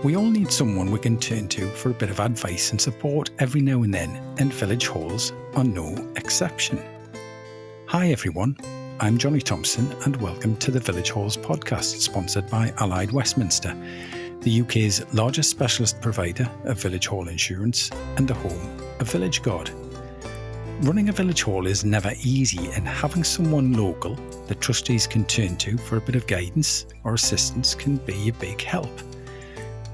We all need someone we can turn to for a bit of advice and support every now and then, and village halls are no exception. Hi everyone, I'm Johnny Thompson and welcome to the Village Halls podcast, sponsored by Allied Westminster, the UK's largest specialist provider of village hall insurance and the home of Village God. Running a village hall is never easy, and having someone local that trustees can turn to for a bit of guidance or assistance can be a big help.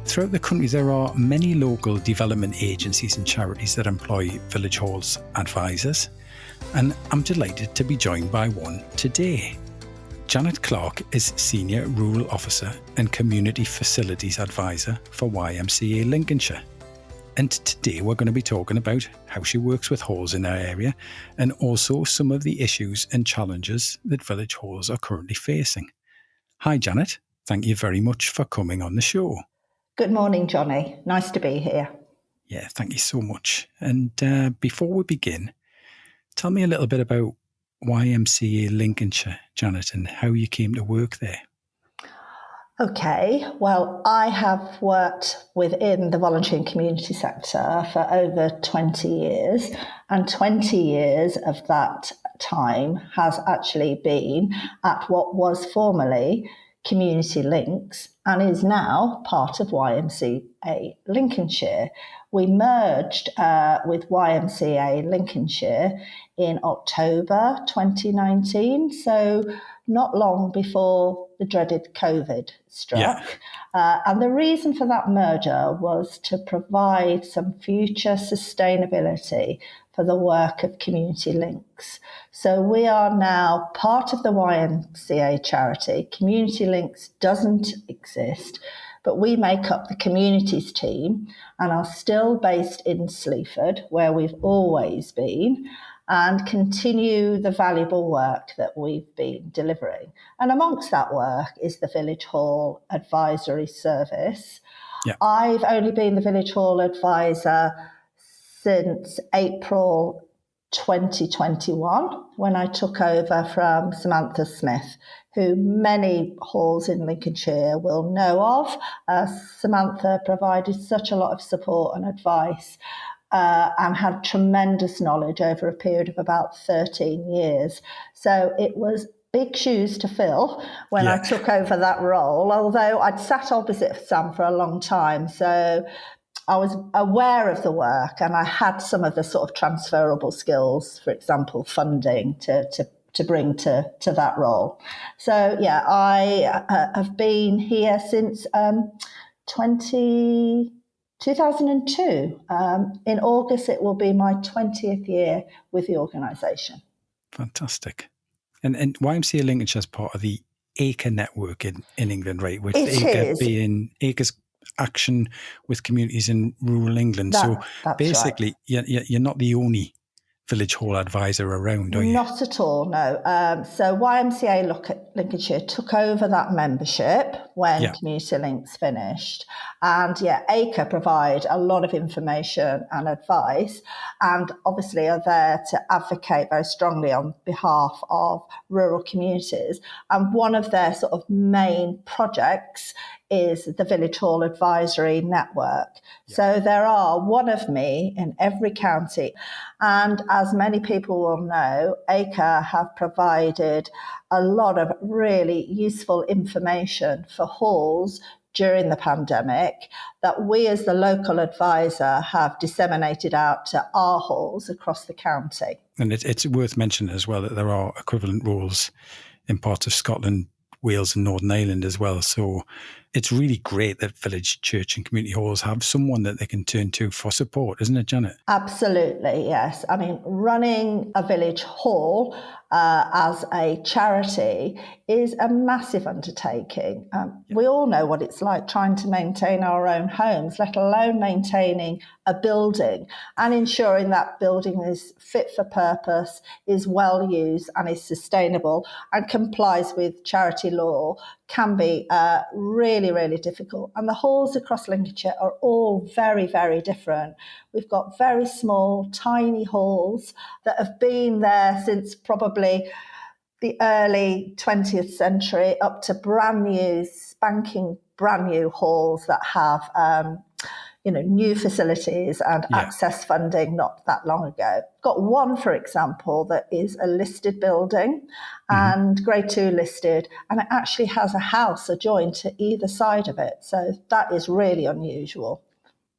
Throughout the country, there are many local development agencies and charities that employ village halls advisors, and I'm delighted to be joined by one today. Janet Clark is Senior Rural Officer and Community Facilities Advisor for YMCA Lincolnshire. And today we're going to be talking about how she works with halls in her area and also some of the issues and challenges that village halls are currently facing. Hi Janet, thank you very much for coming on the show. Good morning, Johnny. Nice to be here. Yeah, thank you so much. And before we begin, tell me a little bit about YMCA Lincolnshire, Janet, and how you came to work there. Okay, well, I have worked within the voluntary and community sector for over 20 years, and 20 years of that time has actually been at what was formerly Community Links and is now part of YMCA Lincolnshire. We merged with YMCA Lincolnshire in October 2019, so not long before the dreaded COVID struck. Yeah. And the reason for that merger was to provide some future sustainability for the work of Community Links. So we are now part of the YMCA charity. Community Links doesn't exist, but we make up the communities team and are still based in Sleaford, where we've always been, and continue the valuable work that we've been delivering. And amongst that work is the Village Hall Advisory Service. Yeah. I've only been the Village Hall Advisor since April 2021, when I took over from Samantha Smith, who many halls in Lincolnshire will know of. Samantha provided such a lot of support and advice and had tremendous knowledge over a period of about 13 years. So it was big shoes to fill when I took over that role, although I'd sat opposite Sam for a long time. So I was aware of the work and I had some of the sort of transferable skills, for example, funding to bring to that role. So, yeah, I have been here since 2002. In August, it will be my 20th year with the organisation. Fantastic. And YMCA Lincolnshire is part of the Acre network in England, right? With It Acre is. being Acre's action with communities in rural England. That's basically, right. you're not the only village hall advisor around, are you? Not at all, no. So YMCA Lincolnshire took over that membership when Community Links finished. And Acre provide a lot of information and advice and obviously are there to advocate very strongly on behalf of rural communities. And one of their sort of main projects is the Village Hall Advisory Network. Yeah. So there are one of me in every county. And as many people will know, Acre have provided a lot of really useful information for halls during the pandemic that we as the local advisor have disseminated out to our halls across the county. And it's worth mentioning as well that there are equivalent rules in parts of Scotland, Wales and Northern Ireland as well. So it's really great that village, church and community halls have someone that they can turn to for support, isn't it, Janet? Absolutely, yes. I mean, running a village hall as a charity is a massive undertaking. We all know what it's like trying to maintain our own homes, let alone maintaining a building and ensuring that building is fit for purpose, is well used and is sustainable and complies with charity law can be really, really difficult. And the halls across Lincolnshire are all very, very different. We've got very small, tiny halls that have been there since probably the early 20th century up to brand new, spanking brand new halls that have new facilities and access funding not that long ago. Got one, for example, that is a listed building and grade 2 listed, and it actually has a house adjoined to either side of it. So that is really unusual.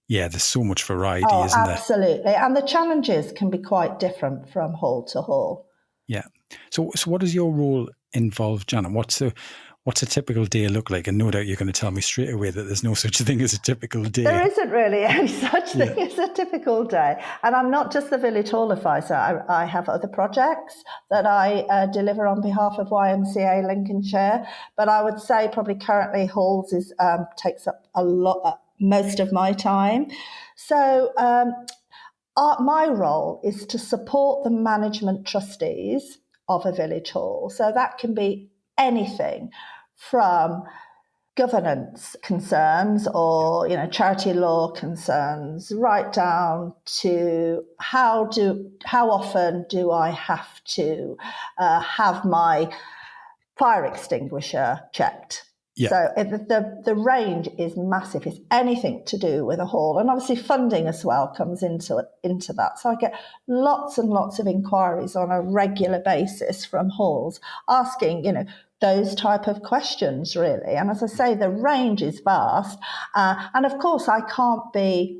Yeah, there's so much variety, isn't there? Absolutely. And the challenges can be quite different from hall to hall. Yeah. So what does your role involve, Janet? What's a typical day look like? And no doubt you're going to tell me straight away that there's no such thing as a typical day. There isn't really any such thing as a typical day. And I'm not just the Village Hall advisor. I have other projects that I deliver on behalf of YMCA Lincolnshire. But I would say probably currently halls takes up most of my time. So my role is to support the management trustees of a village hall. So that can be anything from governance concerns or charity law concerns, right down to how often do I have to have my fire extinguisher checked. Yeah. So the range is massive. It's anything to do with a hall. And obviously funding as well comes into that. So I get lots and lots of inquiries on a regular basis from halls asking, those type of questions, really. And as I say, the range is vast. And of course, I can't be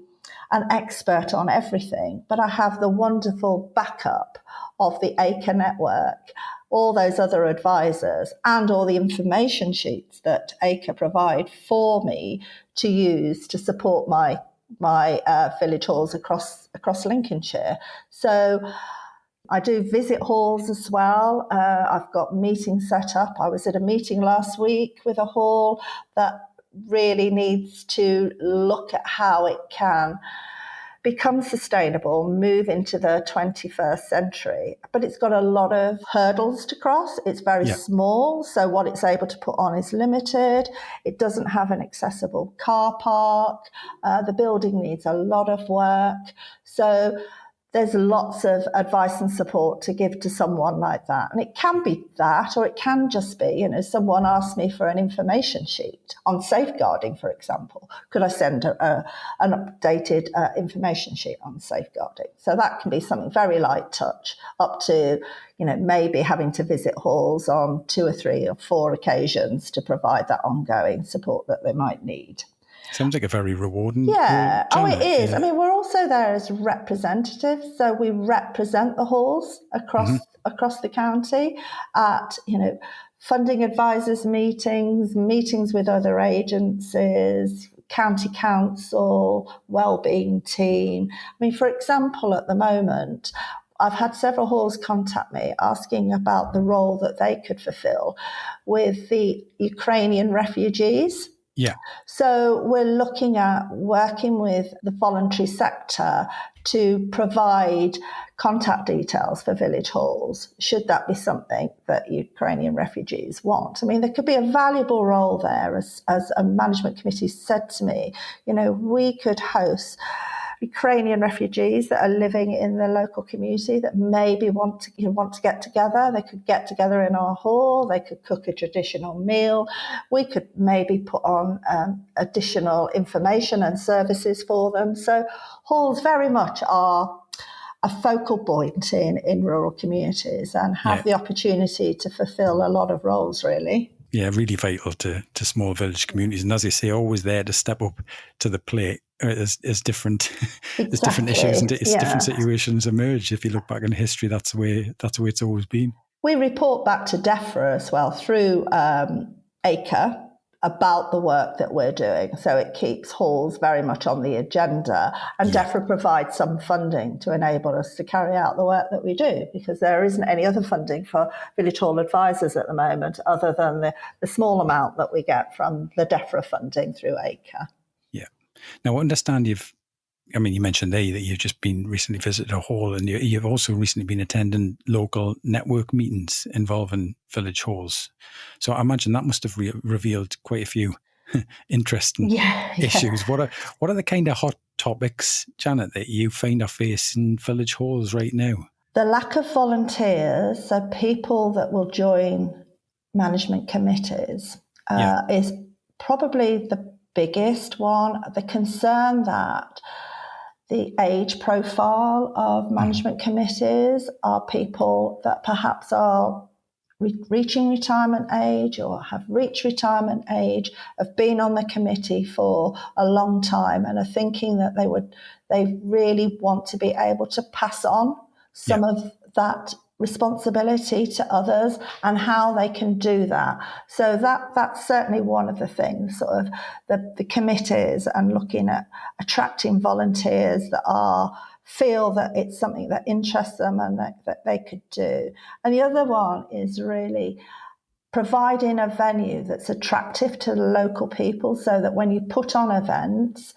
an expert on everything, but I have the wonderful backup of the Acre network, all those other advisors, and all the information sheets that Acre provide for me to use to support my village halls across Lincolnshire. So I do visit halls as well. I've got meetings set up. I was at a meeting last week with a hall that really needs to look at how it can become sustainable, move into the 21st century. But it's got a lot of hurdles to cross. It's very small, so what it's able to put on is limited. It doesn't have an accessible car park. The building needs a lot of work. So there's lots of advice and support to give to someone like that. And it can be that, or it can just be, someone asked me for an information sheet on safeguarding, for example. Could I send an updated information sheet on safeguarding? So that can be something very light touch, up to, maybe having to visit halls on 2 or 3 or 4 occasions to provide that ongoing support that they might need. Sounds like a very rewarding role, it is. Yeah. I mean, we're also there as representatives, so we represent the halls across the county at, funding advisors meetings with other agencies, county council, wellbeing team. I mean, for example, at the moment, I've had several halls contact me asking about the role that they could fulfill with the Ukrainian refugees. Yeah. So we're looking at working with the voluntary sector to provide contact details for village halls, should that be something that Ukrainian refugees want. I mean, there could be a valuable role there, as a management committee said to me, we could host Ukrainian refugees that are living in the local community that maybe want to get together. They could get together in our hall. They could cook a traditional meal. We could maybe put on additional information and services for them. So halls very much are a focal point in rural communities and have the opportunity to fulfill a lot of roles, really. Yeah, really vital to small village communities. And as you say, always there to step up to the plate as different as different issues and different situations emerge. If you look back in history, that's the way it's always been. We report back to DEFRA as well through Acre about the work that we're doing. So it keeps halls very much on the agenda, and DEFRA provides some funding to enable us to carry out the work that we do, because there isn't any other funding for village hall advisors at the moment other than the small amount that we get from the DEFRA funding through Acre. Yeah. Now, I understand you mentioned there that you've just been recently visited a hall, and you've also recently been attending local network meetings involving village halls. So I imagine that must have revealed quite a few interesting issues. What are the kind of hot topics, Janet, that you find are facing village halls right now? The lack of volunteers, so people that will join management committees, is probably the biggest one, the concern that the age profile of management committees are people that perhaps are reaching retirement age or have reached retirement age, have been on the committee for a long time and are thinking that they really want to be able to pass on some of that responsibility to others and how they can do that. So that's certainly one of the things, sort of the committees, and looking at attracting volunteers that feel that it's something that interests them and that they could do. And the other one is really providing a venue that's attractive to the local people, so that when you put on events,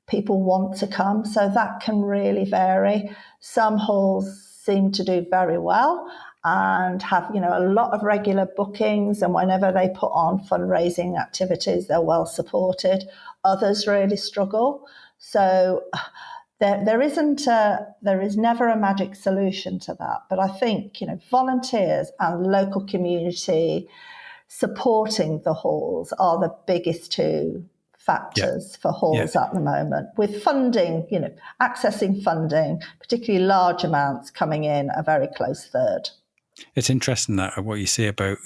people want to come. So that can really vary. Some halls seem to do very well and have, a lot of regular bookings, and whenever they put on fundraising activities, they're well supported. Others really struggle. So there is never a magic solution to that. But I think, volunteers and local community supporting the halls are the biggest two factors for halls at the moment, with funding, accessing funding, particularly large amounts coming in, a very close third. It's interesting that what you say about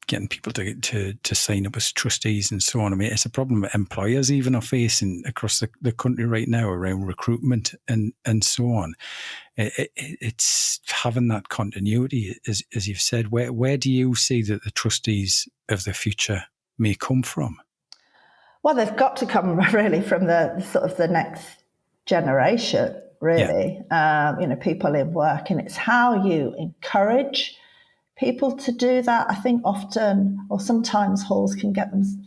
getting people to sign up as trustees and so on. I mean, it's a problem that employers even are facing across the country right now around recruitment and so on. It's having that continuity, as you've said. Where do you see that the trustees of the future may come from? Well, they've got to come really from the sort of the next generation, really. People in work, and it's how you encourage people to do that. I think often, or sometimes, halls can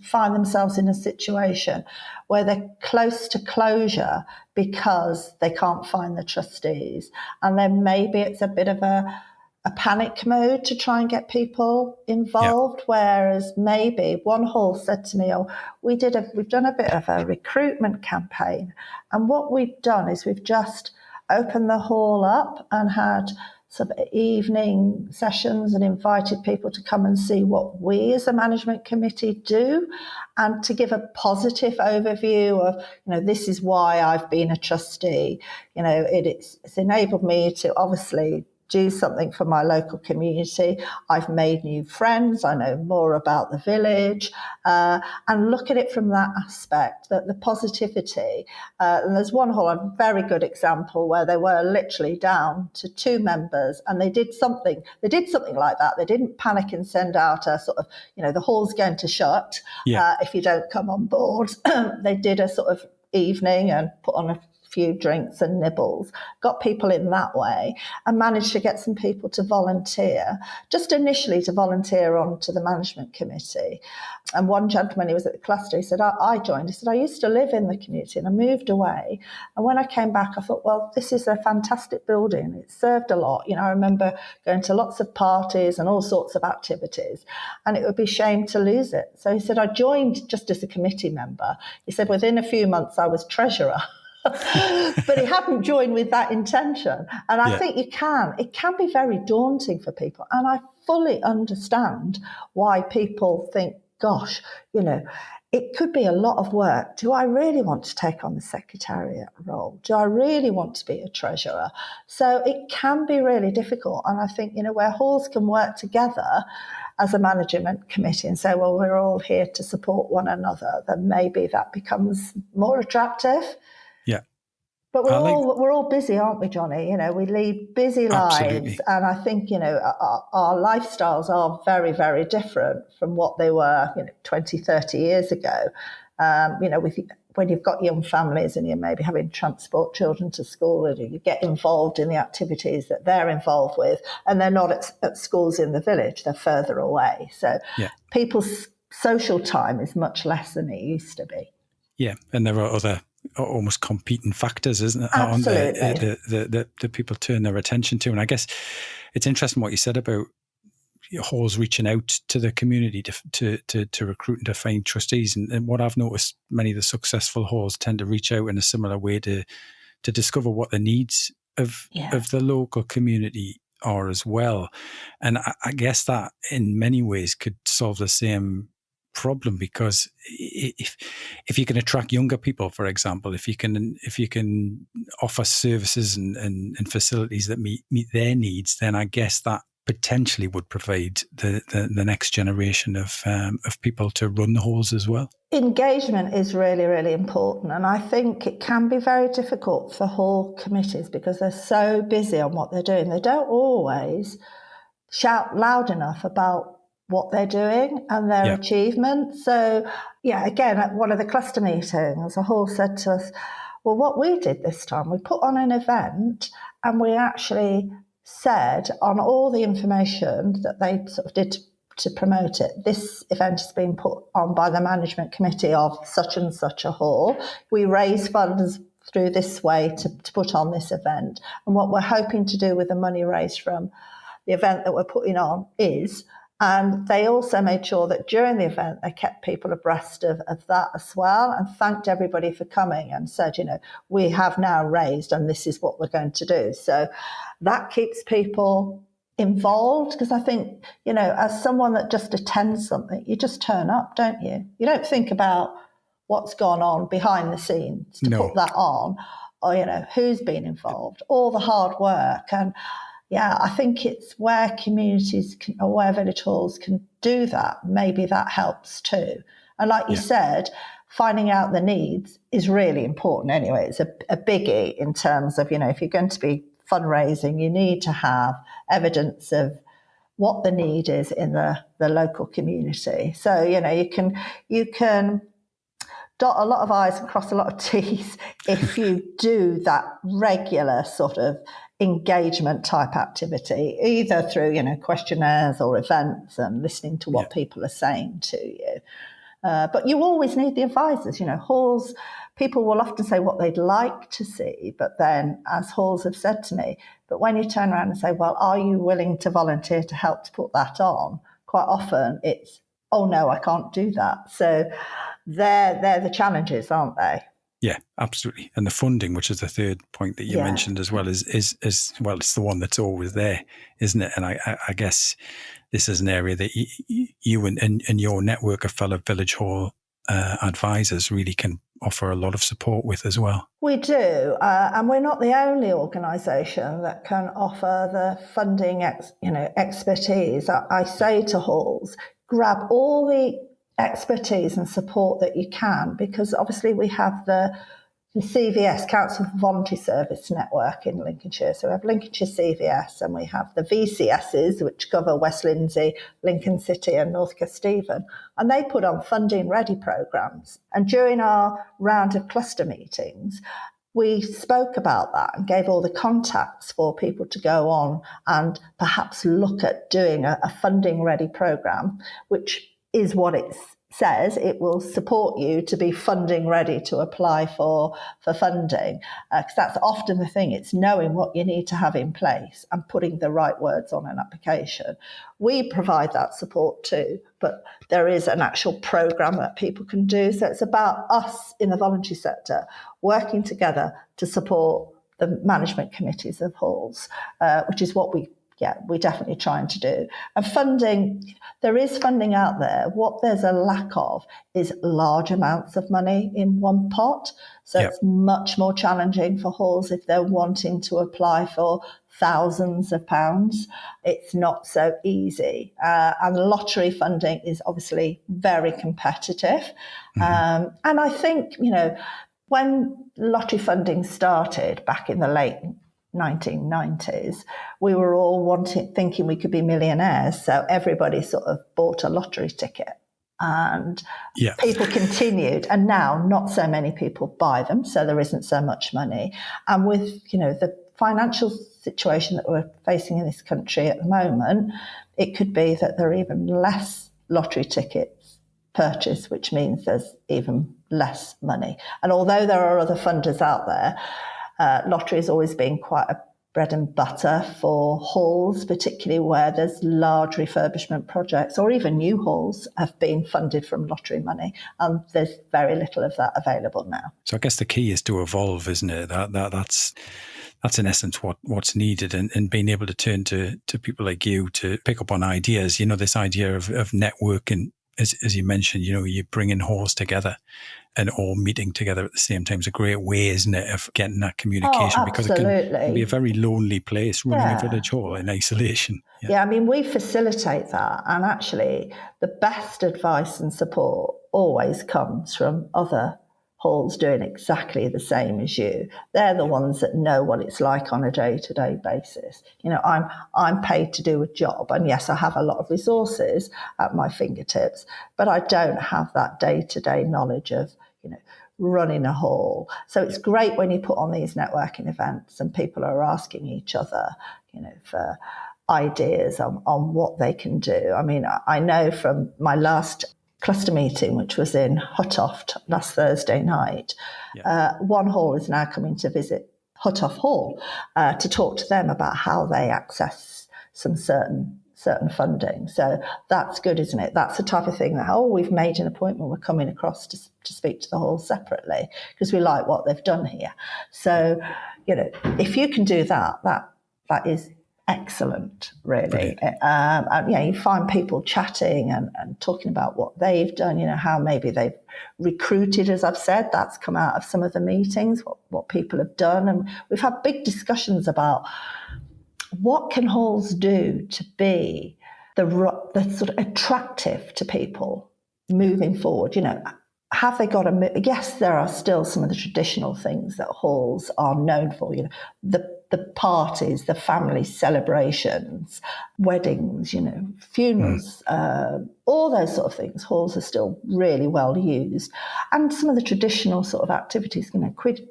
find themselves in a situation where they're close to closure because they can't find the trustees, and then maybe it's a bit of a panic mode to try and get people involved. Whereas maybe one hall said to me, we've done a bit of a recruitment campaign, and what we've done is we've just opened the hall up and had sort of evening sessions and invited people to come and see what we as a management committee do, and to give a positive overview of, this is why I've been a trustee. It's enabled me to obviously do something for my local community. I've made new friends. I know more about the village, and look at it from that aspect, that the positivity. And there's one hall, a very good example, where they were literally down to 2 members, and they did something like that. They didn't panic and send out a sort of, the hall's going to shut if you don't come on board. They did a sort of evening and put on a few drinks and nibbles, got people in that way, and managed to get some people to volunteer, just initially to volunteer onto the management committee. And one gentleman, he was at the cluster, he said, I joined. He said, I used to live in the community and I moved away. And when I came back, I thought, well, this is a fantastic building. It served a lot. I remember going to lots of parties and all sorts of activities, and it would be a shame to lose it. So he said, I joined just as a committee member. He said, within a few months, I was treasurer. But he hadn't joined with that intention. And I think it can be very daunting for people. And I fully understand why people think, gosh, it could be a lot of work. Do I really want to take on the secretariat role? Do I really want to be a treasurer? So it can be really difficult. And I think, where halls can work together as a management committee and say, well, we're all here to support one another, then maybe that becomes more attractive. But we're all busy, aren't we, Johnny? We lead busy lives. And I think, our lifestyles are very, very different from what they were, 20, 30 years ago. When you've got young families and you're maybe having to transport children to school, and you get involved in the activities that they're involved with, and they're not at schools in the village, they're further away. So people's social time is much less than it used to be. Yeah, and there are other almost competing factors, isn't it? Absolutely. That people turn their attention to. And I guess it's interesting what you said about halls reaching out to the community to recruit and to find trustees. And what I've noticed, many of the successful halls tend to reach out in a similar way to discover what the needs of the local community are as well. And I guess that in many ways could solve the same problem, because if you can attract younger people, for example, if you can offer services and facilities that meet their needs, then I guess that potentially would provide the next generation of people to run the halls as well. Engagement is really, really important, and I think it can be very difficult for hall committees because they're so busy on what they're doing. They don't always shout loud enough about what they're doing and their achievements. So, again, at one of the cluster meetings, a hall said to us, well, what we did this time, we put on an event and we actually said on all the information that they sort of did to promote it, this event has been put on by the management committee of such and such a hall. We raise funds through this way to put on this event. And what we're hoping to do with the money raised from the event that we're putting on is, and they also made sure that during the event, they kept people abreast of that as well, and thanked everybody for coming and said, we have now raised and this is what we're going to do. So that keeps people involved, because I think, as someone that just attends something, you just turn up, don't you? You don't think about what's gone on behind the scenes to put that on, or, who's been involved, all the hard work. And I think it's where communities or where village halls can do that. Maybe that helps too. And like you said, finding out the needs is really important anyway. It's a biggie in terms of, if you're going to be fundraising, you need to have evidence of what the need is in the local community. So, you can dot a lot of I's and cross a lot of T's if you do that regular sort of engagement type activity, either through, questionnaires or events and listening to what people are saying to you. But you always need the advisors. Halls, people will often say what they'd like to see, but then, as halls have said to me, but when you turn around and say, well, are you willing to volunteer to help to put that on? Quite often it's, oh no, I can't do that. So they're the challenges, aren't they? Yeah, absolutely. And the funding, which is the third point that you mentioned as well, is well, it's the one that's always there, isn't it? And I guess this is an area that you and your network of fellow village hall advisors really can offer a lot of support with as well. We do, and we're not the only organisation that can offer the funding, expertise. I say to halls, grab all the expertise and support that you can, because obviously we have the CVS, Council for Voluntary Service Network in Lincolnshire. So we have Lincolnshire CVS and we have the VCSs, which cover West Lindsey, Lincoln City and North Kesteven. And they put on funding ready programmes. And during our round of cluster meetings, we spoke about that and gave all the contacts for people to go on and perhaps look at doing a funding ready programme, which is what it says. It will support you to be funding ready to apply for funding, because that's often the thing. It's knowing what you need to have in place and putting the right words on an application. We provide that support too, but there is an actual programme that people can do. So it's about us in the voluntary sector working together to support the management committees of halls, which is what we're definitely trying to do. And funding, there is funding out there. What there's a lack of is large amounts of money in one pot. So it's much more challenging for halls if they're wanting to apply for thousands of pounds. It's not so easy. And lottery funding is obviously very competitive. And I think, when lottery funding started back in the late 1990s, we were all thinking we could be millionaires. So everybody sort of bought a lottery ticket and people continued. And now not so many people buy them. So there isn't so much money. And with, the financial situation that we're facing in this country at the moment, it could be that there are even less lottery tickets purchased, which means there's even less money. And although there are other funders out there, lottery has always been quite a bread and butter for halls, particularly where there's large refurbishment projects, or even new halls have been funded from lottery money. And there's very little of that available now. So I guess the key is to evolve, isn't it? That's in essence what's needed, and being able to turn to people like you to pick up on ideas. This idea of networking as you mentioned, you bringing halls together and all meeting together at the same time is a great way, isn't it, of getting that communication? Because it can be a very lonely place running a village hall in isolation. Yeah, I mean, we facilitate that. And actually, the best advice and support always comes from other halls doing exactly the same as you. They're the ones that know what it's like on a day-to-day basis. I'm paid to do a job, and yes, I have a lot of resources at my fingertips, but I don't have that day-to-day knowledge of, running a hall. So it's great when you put on these networking events and people are asking each other, for ideas on what they can do. I mean, I know from my last cluster meeting, which was in Huttoft last Thursday night, one hall is now coming to visit Huttoft Hall to talk to them about how they access some certain funding. So that's good, isn't it? That's the type of thing that, we've made an appointment, we're coming across to speak to the hall separately because we like what they've done here. So, if you can do that is excellent, really. You find people chatting and talking about what they've done, how maybe they've recruited, as I've said, that's come out of some of the meetings, what people have done. And we've had big discussions about what can halls do to be the sort of attractive to people moving forward. Have they got yes, there are still some of the traditional things that halls are known for, the parties, the family celebrations, weddings, funerals, all those sort of things. Halls are still really well used. And some of the traditional sort of activities,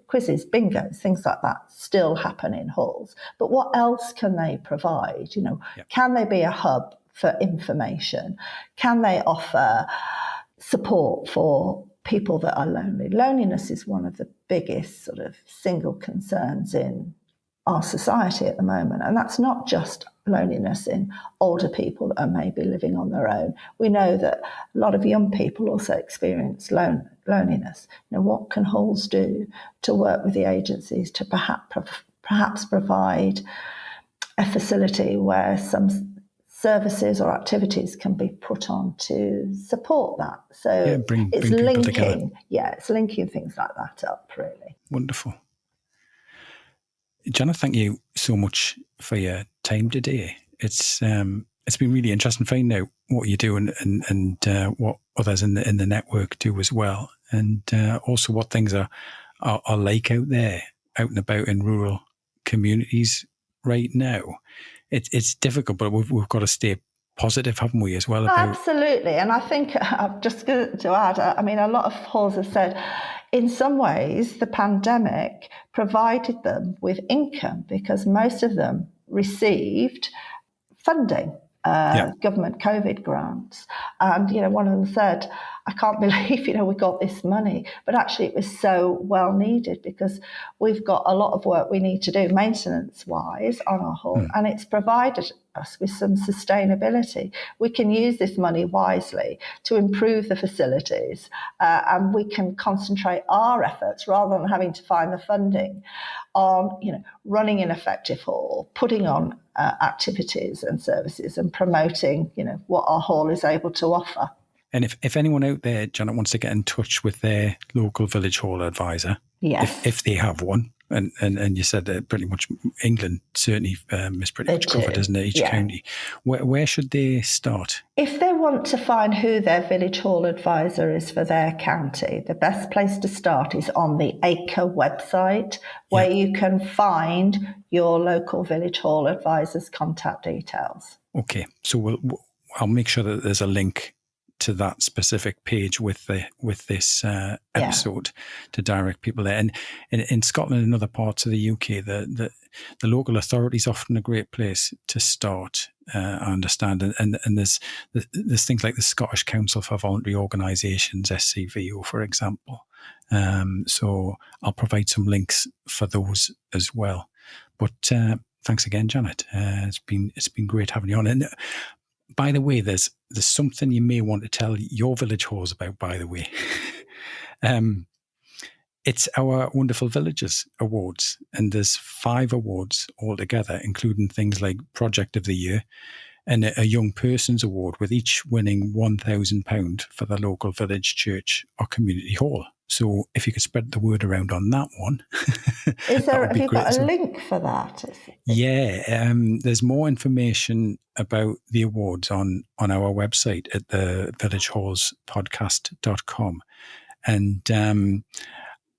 quizzes, bingos, things like that still happen in halls. But what else can they provide? Can they be a hub for information? Can they offer support for people that are lonely? Loneliness is one of the biggest sort of single concerns in our society at the moment. And that's not just loneliness in older people that are maybe living on their own. We know that a lot of young people also experience loneliness. What can halls do to work with the agencies to perhaps provide a facility where some services or activities can be put on to support that? So bring people together. It's linking things like that up, really. Wonderful. Jana, thank you so much for your time today. It's been really interesting finding out what you do and what others in the network do as well, and also what things are like out there, out and about in rural communities right now. It's difficult, but we've got to stay positive, haven't we, as well? Absolutely. And I think I'm just going to add, a lot of halls have said, in some ways, the pandemic provided them with income because most of them received funding, government COVID grants. And, one of them said, I can't believe, we got this money. But actually it was so well needed because we've got a lot of work we need to do maintenance-wise on our hall, and it's provided us with some sustainability. We can use this money wisely to improve the facilities, and we can concentrate our efforts rather than having to find the funding on, running an effective hall, putting on activities and services and promoting, what our hall is able to offer. And if anyone out there, Janet, wants to get in touch with their local village hall advisor, if they have one, and you said that pretty much England certainly is pretty much covered, isn't it? Each county. Where should they start? If they want to find who their village hall advisor is for their county, the best place to start is on the Acre website, where you can find your local village hall advisor's contact details. Okay, so I'll make sure that there's a link to that specific page with this episode to direct people there. And in Scotland and other parts of the UK, the local authority is often a great place to start. I understand, and there's things like the Scottish Council for Voluntary Organisations, SCVO, for example. So I'll provide some links for those as well. But thanks again, Janet. It's been great having you on. And by the way, there's something you may want to tell your village halls about, by the way. It's our Wonderful Villages Awards, and there's 5 awards altogether, including things like Project of the Year, and a young person's award, with each winning £1,000 for the local village church or community hall. So if you could spread the word around on that one. Have you got a link for that? Yeah, there's more information about the awards on our website at the villagehallspodcast.com. And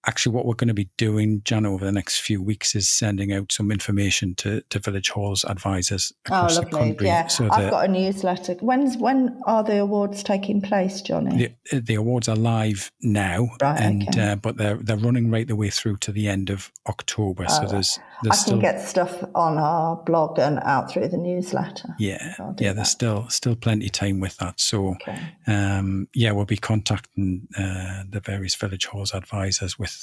actually, what we're going to be doing, Jan, over the next few weeks is sending out some information to Village Halls advisors across the country. Yeah, so I've got a newsletter. When are the awards taking place, Johnny? The awards are live now, right? And okay. But they're running right the way through to the end of October. So there's I can get stuff on our blog and out through the newsletter. Yeah, there's still plenty of time with that. So, we'll be contacting the various Village Halls advisors with,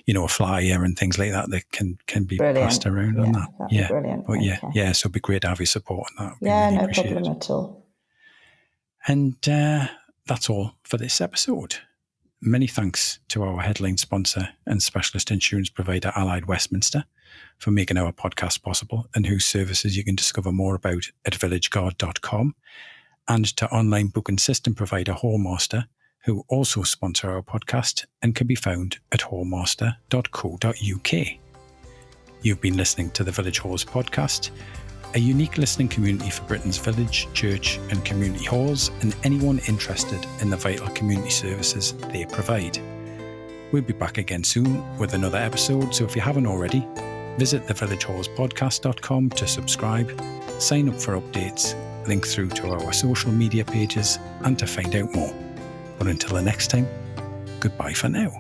a flyer and things like that can be passed around on that. Yeah, brilliant. But so it'd be great to have your support on that. Really no problem at all. And that's all for this episode. Many thanks to our headline sponsor and specialist insurance provider, Allied Westminster, for making our podcast possible, and whose services you can discover more about at villageguard.com, and to online booking system provider Hallmaster, who also sponsor our podcast and can be found at hallmaster.co.uk. You've been listening to the Village Halls podcast, a unique listening community for Britain's village, church and community halls, and anyone interested in the vital community services they provide. We'll be back again soon with another episode, so if you haven't already, visit thevillagehallspodcast.com to subscribe, sign up for updates, link through to our social media pages, and to find out more. But until the next time, goodbye for now.